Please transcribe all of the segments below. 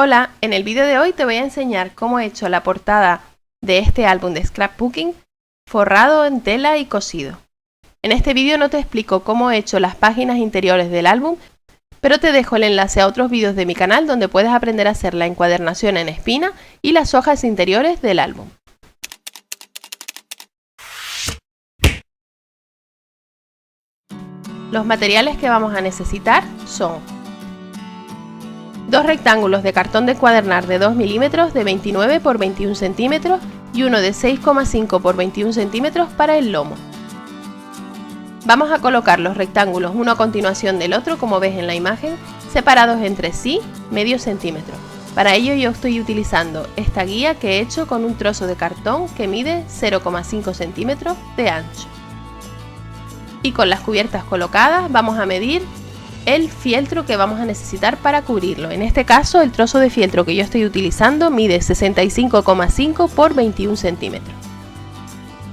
Hola, en el vídeo de hoy te voy a enseñar cómo he hecho la portada de este álbum de scrapbooking forrado en tela y cosido. En este vídeo no te explico cómo he hecho las páginas interiores del álbum, pero te dejo el enlace a otros vídeos de mi canal donde puedes aprender a hacer la encuadernación en espina y las hojas interiores del álbum. Los materiales que vamos a necesitar son dos rectángulos de cartón de encuadernar de 2 milímetros de 29 x 21 centímetros y uno de 6,5 x 21 centímetros para el lomo. Vamos a colocar los rectángulos uno a continuación del otro, como ves en la imagen, separados entre sí medio centímetro. Para ello yo estoy utilizando esta guía que he hecho con un trozo de cartón que mide 0,5 centímetros de ancho. Y con las cubiertas colocadas vamos a medir el fieltro que vamos a necesitar para cubrirlo. En este caso el trozo de fieltro que yo estoy utilizando mide 65,5 x 21 centímetros.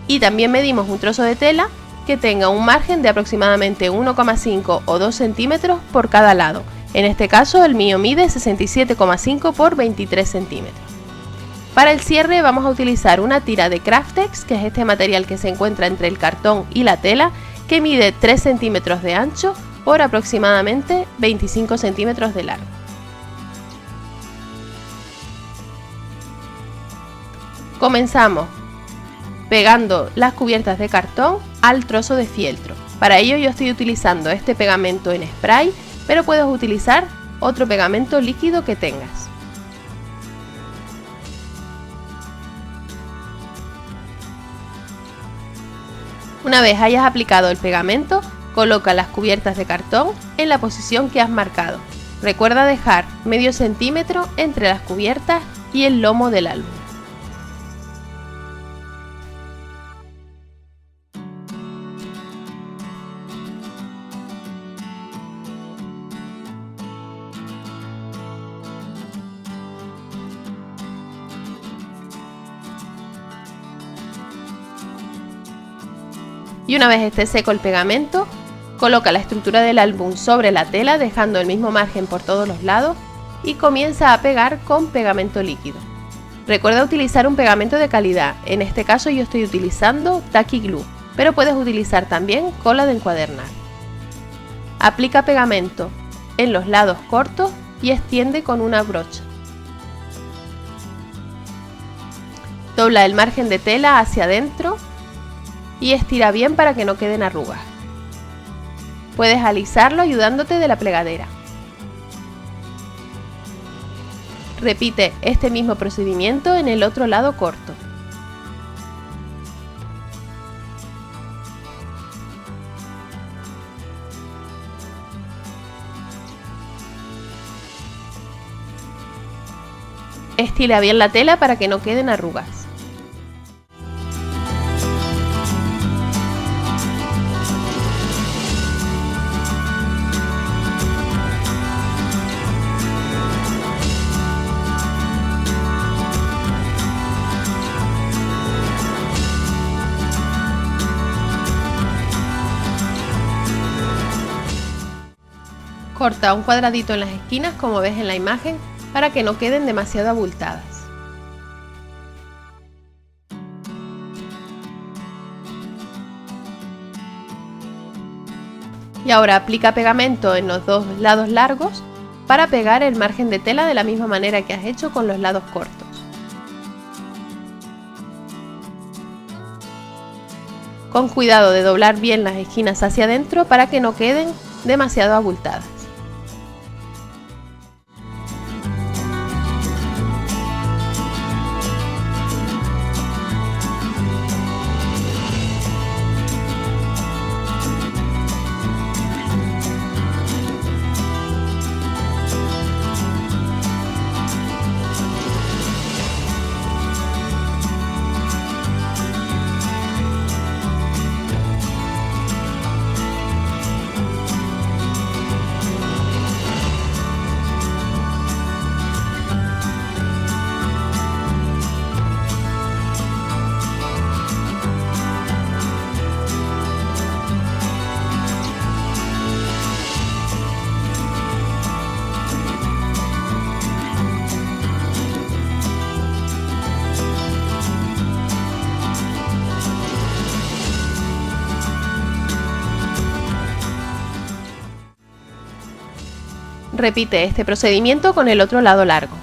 Y también medimos un trozo de tela que tenga un margen de aproximadamente 1,5 o 2 centímetros por cada lado. En este caso el mío mide 67,5 x 23 centímetros. Para el cierre vamos a utilizar una tira de Craftex, que es este material que se encuentra entre el cartón y la tela, que mide 3 centímetros de ancho por aproximadamente 25 centímetros de largo. Comenzamos pegando las cubiertas de cartón al trozo de fieltro. Para ello yo estoy utilizando este pegamento en spray, pero puedes utilizar otro pegamento líquido que tengas. Una vez hayas aplicado el pegamento, coloca las cubiertas de cartón en la posición que has marcado. Recuerda dejar medio centímetro entre las cubiertas y el lomo del álbum. Y una vez esté seco el pegamento, coloca la estructura del álbum sobre la tela dejando el mismo margen por todos los lados y comienza a pegar con pegamento líquido. Recuerda utilizar un pegamento de calidad, en este caso yo estoy utilizando Tacky Glue, pero puedes utilizar también cola de encuadernar. Aplica pegamento en los lados cortos y extiende con una brocha. Dobla el margen de tela hacia adentro y estira bien para que no queden arrugas. Puedes alisarlo ayudándote de la plegadera. Repite este mismo procedimiento en el otro lado corto. Estira bien la tela para que no queden arrugas. Corta un cuadradito en las esquinas, como ves en la imagen, para que no queden demasiado abultadas. Y ahora aplica pegamento en los dos lados largos para pegar el margen de tela de la misma manera que has hecho con los lados cortos. Con cuidado de doblar bien las esquinas hacia adentro para que no queden demasiado abultadas. Repite este procedimiento con el otro lado largo.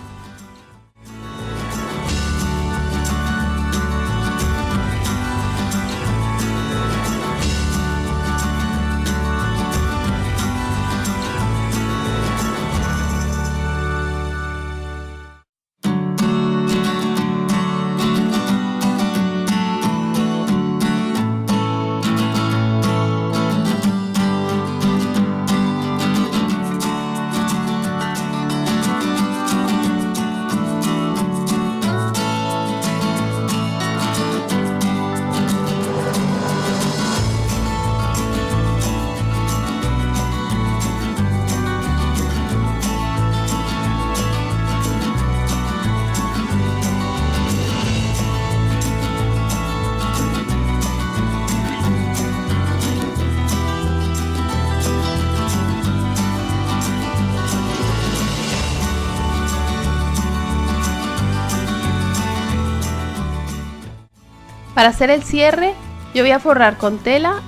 Para hacer el cierre, yo voy a forrar con tela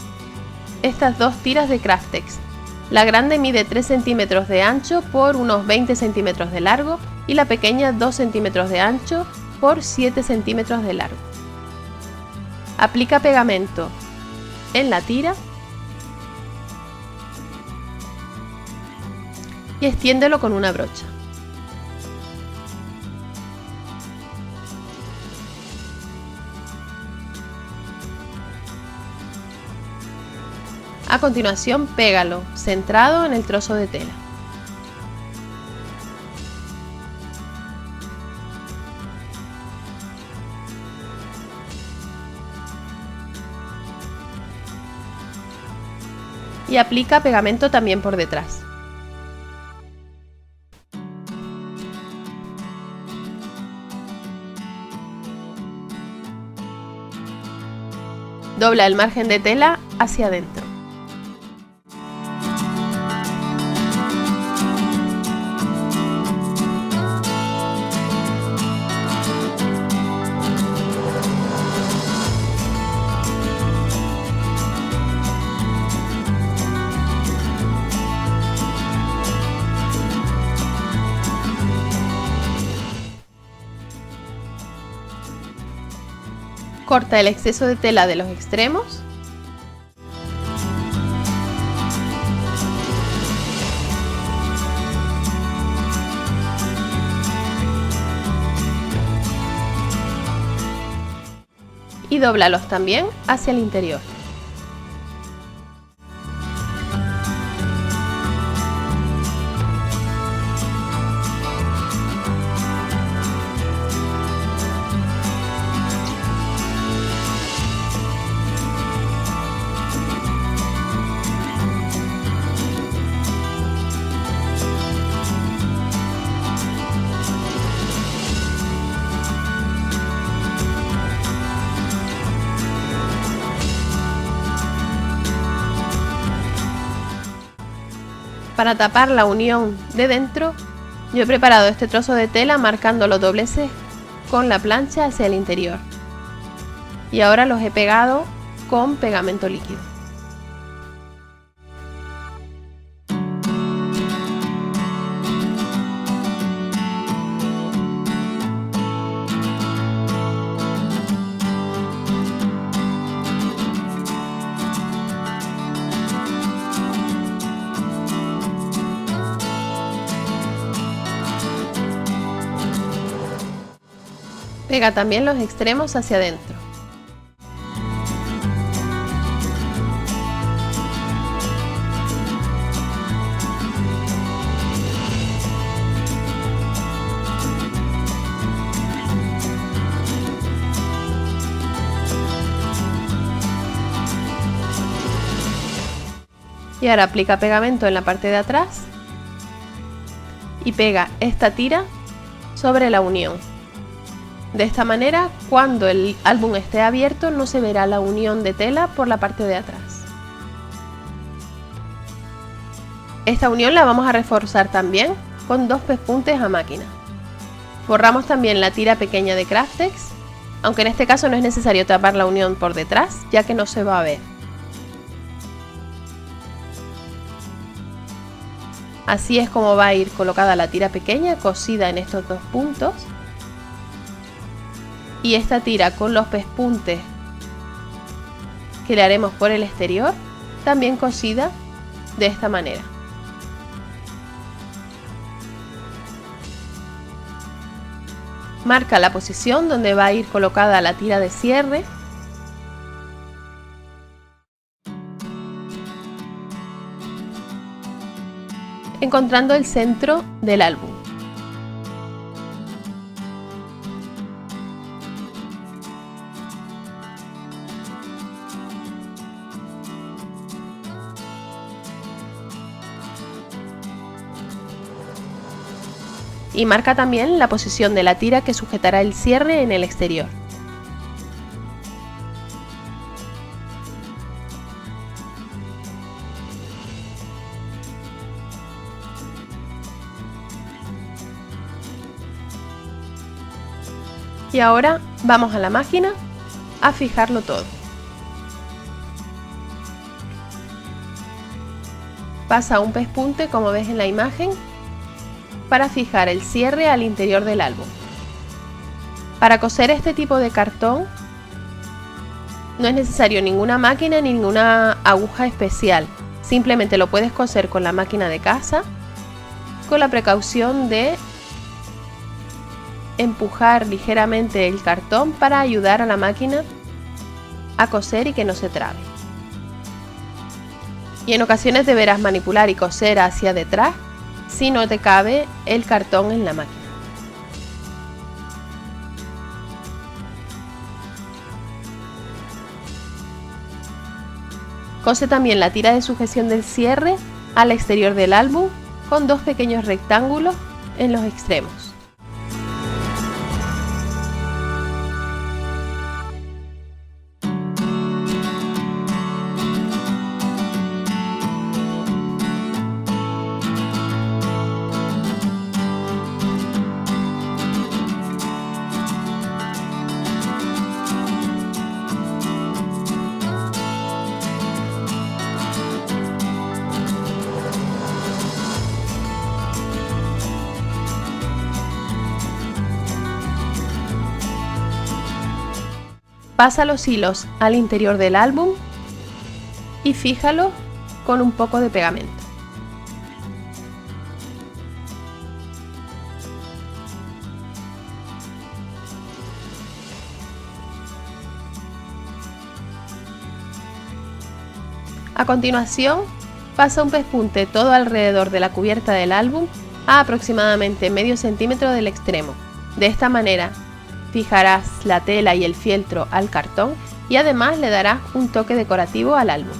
estas dos tiras de Craftex. La grande mide 3 centímetros de ancho por unos 20 centímetros de largo y la pequeña 2 centímetros de ancho por 7 centímetros de largo. Aplica pegamento en la tira y extiéndelo con una brocha. A continuación, pégalo centrado en el trozo de tela. Y aplica pegamento también por detrás. Dobla el margen de tela hacia adentro. Corta el exceso de tela de los extremos . Y dóblalos también hacia el interior. Para tapar la unión de dentro, yo he preparado este trozo de tela marcando los dobleces con la plancha hacia el interior. Y ahora los he pegado con pegamento líquido. Pega también los extremos hacia adentro. Y ahora aplica pegamento en la parte de atrás y pega esta tira sobre la unión. De esta manera, cuando el álbum esté abierto, no se verá la unión de tela por la parte de atrás. Esta unión la vamos a reforzar también con 2 pespuntes a máquina. Forramos también la tira pequeña de Craftex, aunque en este caso no es necesario tapar la unión por detrás, ya que no se va a ver. Así es como va a ir colocada la tira pequeña, cosida en estos dos puntos. Y esta tira con los pespuntes que le haremos por el exterior, también cosida de esta manera. Marca la posición donde va a ir colocada la tira de cierre. Encontrando el centro del álbum. Y marca también la posición de la tira que sujetará el cierre en el exterior. Y ahora vamos a la máquina a fijarlo todo. Pasa un pespunte, como ves en la imagen, para fijar el cierre al interior del álbum. Para coser este tipo de cartón no es necesario ninguna máquina ni ninguna aguja especial. Simplemente lo puedes coser con la máquina de casa, con la precaución de empujar ligeramente el cartón para ayudar a la máquina a coser y que no se trabe. Y en ocasiones deberás manipular y coser hacia detrás si no te cabe el cartón en la máquina. Cose también la tira de sujeción del cierre al exterior del álbum con dos pequeños rectángulos en los extremos. Pasa los hilos al interior del álbum y fíjalo con un poco de pegamento. A continuación, pasa un pespunte todo alrededor de la cubierta del álbum a aproximadamente medio centímetro del extremo. De esta manera, fijarás la tela y el fieltro al cartón y además le darás un toque decorativo al álbum.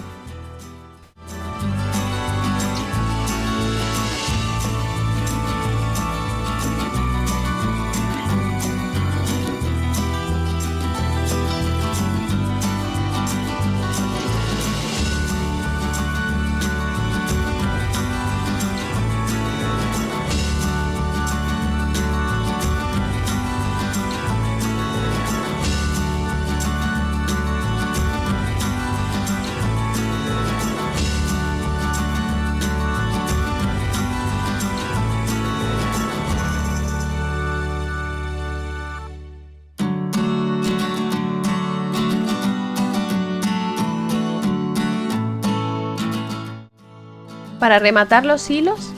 Para rematar los hilos,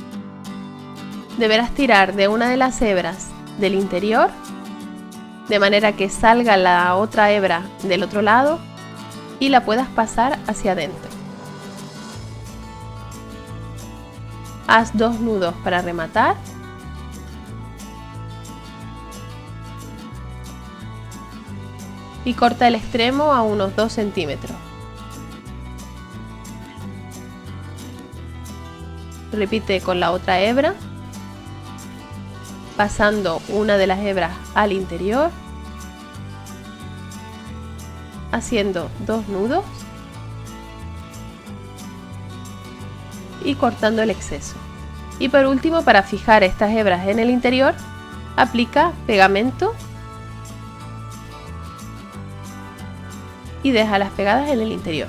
deberás tirar de una de las hebras del interior, de manera que salga la otra hebra del otro lado y la puedas pasar hacia adentro. Haz 2 nudos para rematar. Y corta el extremo a unos 2 centímetros. Repite con la otra hebra, pasando una de las hebras al interior, haciendo 2 nudos y cortando el exceso. Y por último, para fijar estas hebras en el interior, aplica pegamento y déjalas pegadas en el interior.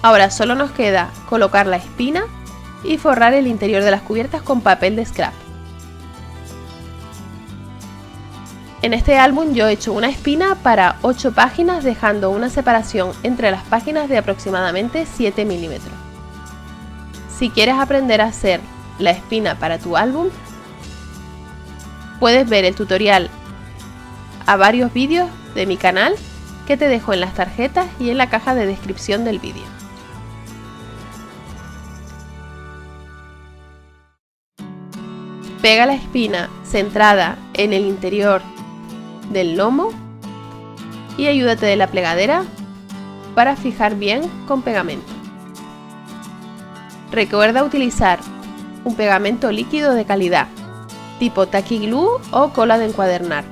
Ahora solo nos queda colocar la espina y forrar el interior de las cubiertas con papel de scrap. En este álbum yo he hecho una espina para 8 páginas, dejando una separación entre las páginas de aproximadamente 7 milímetros. Si quieres aprender a hacer la espina para tu álbum, puedes ver el tutorial a varios vídeos de mi canal que te dejo en las tarjetas y en la caja de descripción del vídeo. Pega la espina centrada en el interior del lomo y ayúdate de la plegadera para fijar bien con pegamento. Recuerda utilizar un pegamento líquido de calidad, tipo tacky glue o cola de encuadernar.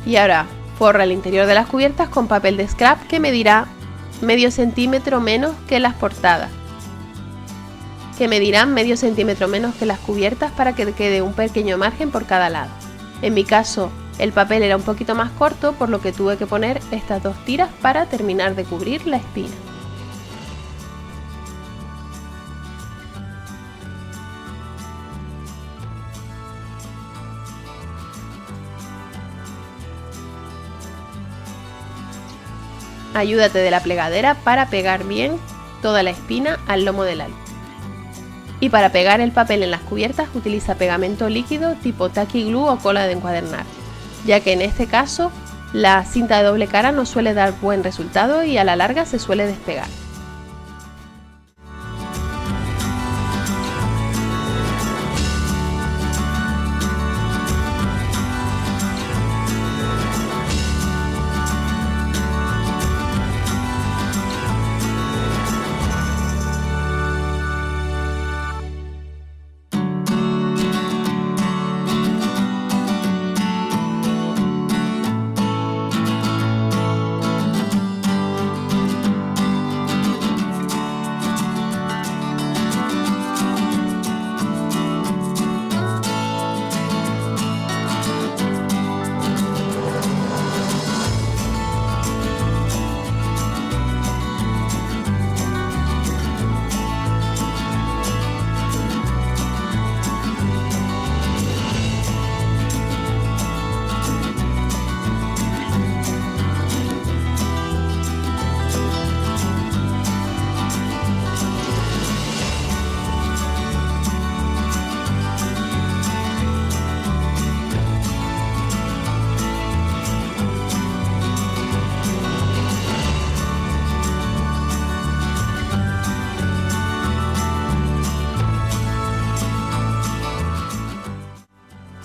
Y ahora forra el interior de las cubiertas con papel de scrap que medirá medio centímetro menos que las portadas, que medirán medio centímetro menos que las cubiertas para que quede un pequeño margen por cada lado. En mi caso el papel era un poquito más corto, por lo que tuve que poner estas 2 tiras para terminar de cubrir la espina. Ayúdate de la plegadera para pegar bien toda la espina al lomo del álbum. Y para pegar el papel en las cubiertas utiliza pegamento líquido tipo tacky glue o cola de encuadernar, ya que en este caso la cinta de doble cara no suele dar buen resultado y a la larga se suele despegar.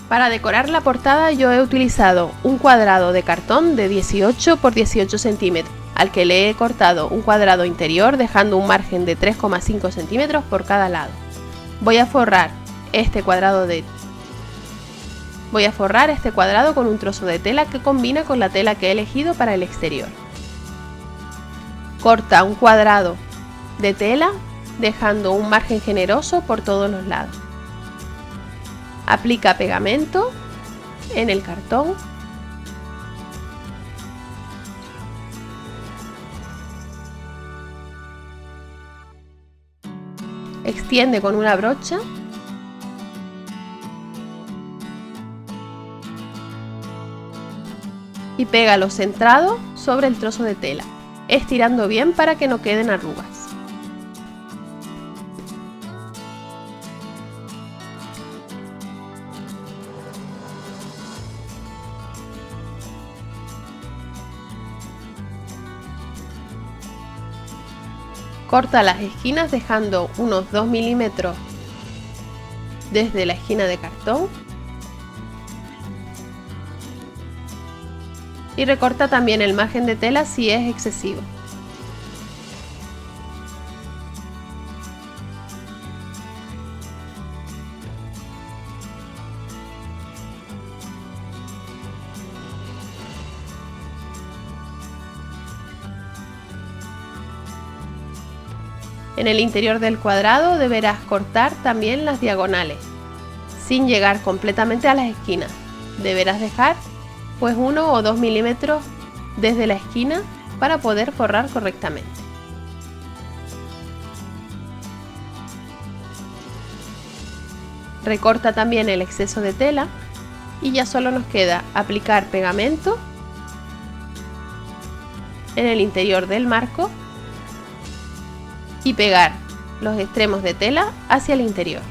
Para decorar la portada yo he utilizado un cuadrado de cartón de 18 por 18 centímetros, al que le he cortado un cuadrado interior dejando un margen de 3,5 centímetros por cada lado. Voy a forrar este cuadrado con un trozo de tela que combina con la tela que he elegido para el exterior. Corta un cuadrado de tela dejando un margen generoso por todos los lados. Aplica pegamento en el cartón . Extiende con una brocha . Y pégalo centrado sobre el trozo de tela, estirando bien para que no queden arrugas. Corta las esquinas dejando unos 2 milímetros desde la esquina de cartón y recorta también el margen de tela si es excesivo. En el interior del cuadrado deberás cortar también las diagonales, sin llegar completamente a las esquinas. Deberás dejar pues 1 o 2 milímetros desde la esquina para poder forrar correctamente. Recorta también el exceso de tela y ya solo nos queda aplicar pegamento en el interior del marco y pegar los extremos de tela hacia el interior.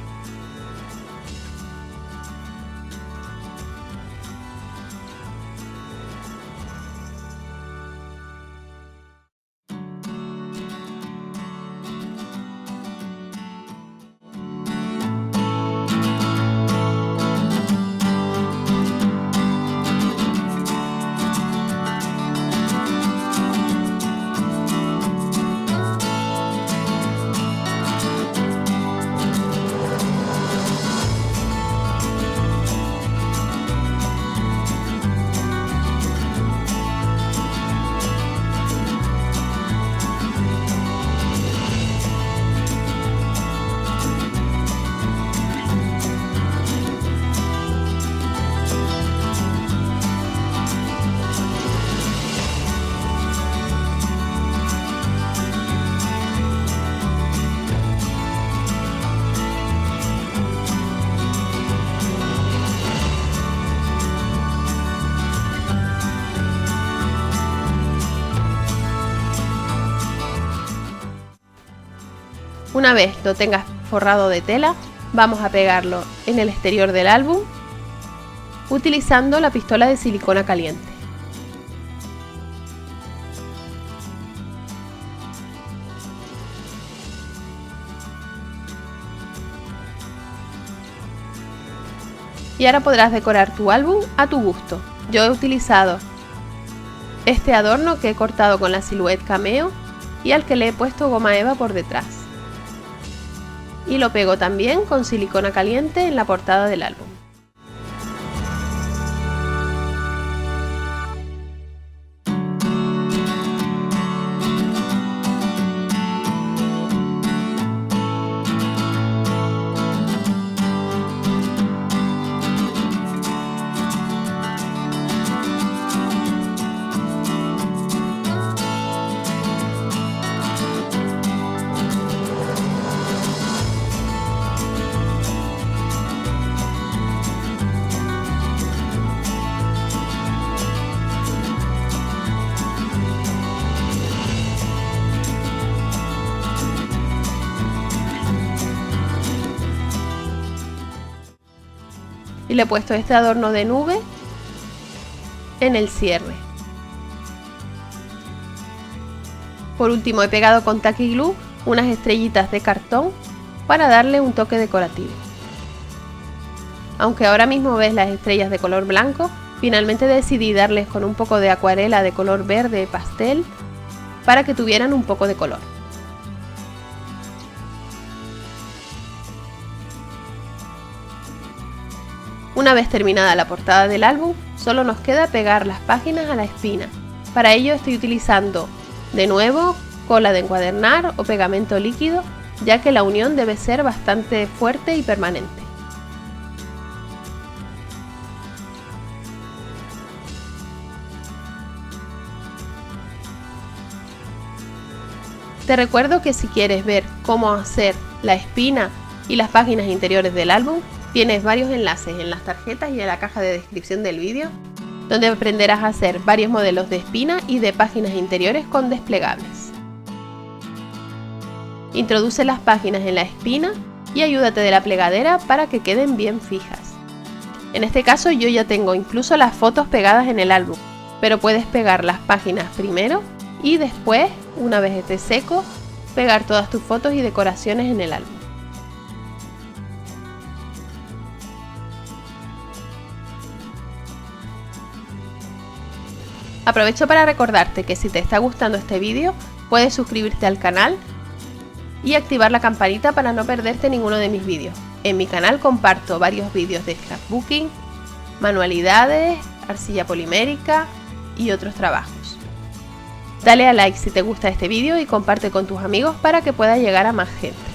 Una vez lo tengas forrado de tela, vamos a pegarlo en el exterior del álbum utilizando la pistola de silicona caliente. Y ahora podrás decorar tu álbum a tu gusto. Yo he utilizado este adorno que he cortado con la Silhouette Cameo y al que le he puesto goma eva por detrás. Y lo pego también con silicona caliente en la portada del álbum. Y le he puesto este adorno de nube en el cierre. Por último he pegado con Tacky Glue unas estrellitas de cartón para darle un toque decorativo. Aunque ahora mismo ves las estrellas de color blanco, finalmente decidí darles con un poco de acuarela de color verde pastel para que tuvieran un poco de color. Una vez terminada la portada del álbum, solo nos queda pegar las páginas a la espina. Para ello estoy utilizando de nuevo cola de encuadernar o pegamento líquido, ya que la unión debe ser bastante fuerte y permanente. Te recuerdo que si quieres ver cómo hacer la espina y las páginas interiores del álbum, tienes varios enlaces en las tarjetas y en la caja de descripción del vídeo, donde aprenderás a hacer varios modelos de espina y de páginas interiores con desplegables. Introduce las páginas en la espina y ayúdate de la plegadera para que queden bien fijas. En este caso yo ya tengo incluso las fotos pegadas en el álbum, pero puedes pegar las páginas primero y después, una vez esté seco, pegar todas tus fotos y decoraciones en el álbum. Aprovecho para recordarte que si te está gustando este vídeo, puedes suscribirte al canal y activar la campanita para no perderte ninguno de mis vídeos. En mi canal comparto varios vídeos de scrapbooking, manualidades, arcilla polimérica y otros trabajos. Dale a like si te gusta este vídeo y comparte con tus amigos para que pueda llegar a más gente.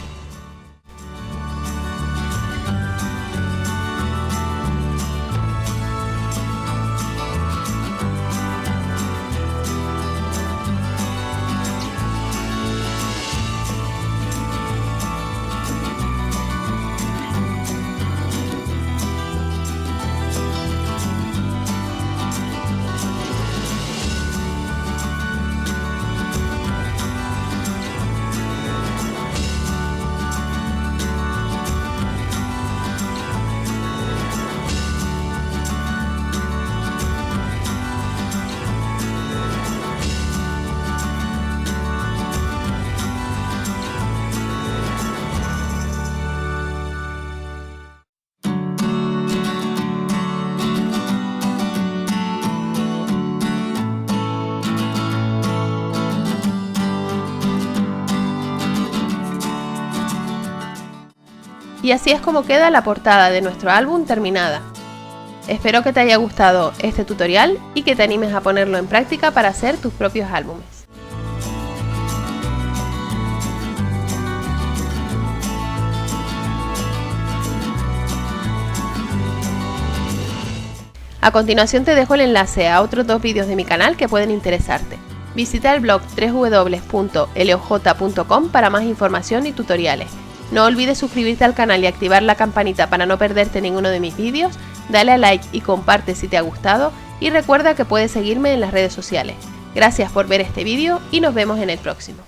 Y así es como queda la portada de nuestro álbum terminada. Espero que te haya gustado este tutorial y que te animes a ponerlo en práctica para hacer tus propios álbumes. A continuación te dejo el enlace a otros 2 vídeos de mi canal que pueden interesarte. Visita el blog www.leoj.com para más información y tutoriales. No olvides suscribirte al canal y activar la campanita para no perderte ninguno de mis vídeos, dale a like y comparte si te ha gustado y recuerda que puedes seguirme en las redes sociales. Gracias por ver este vídeo y nos vemos en el próximo.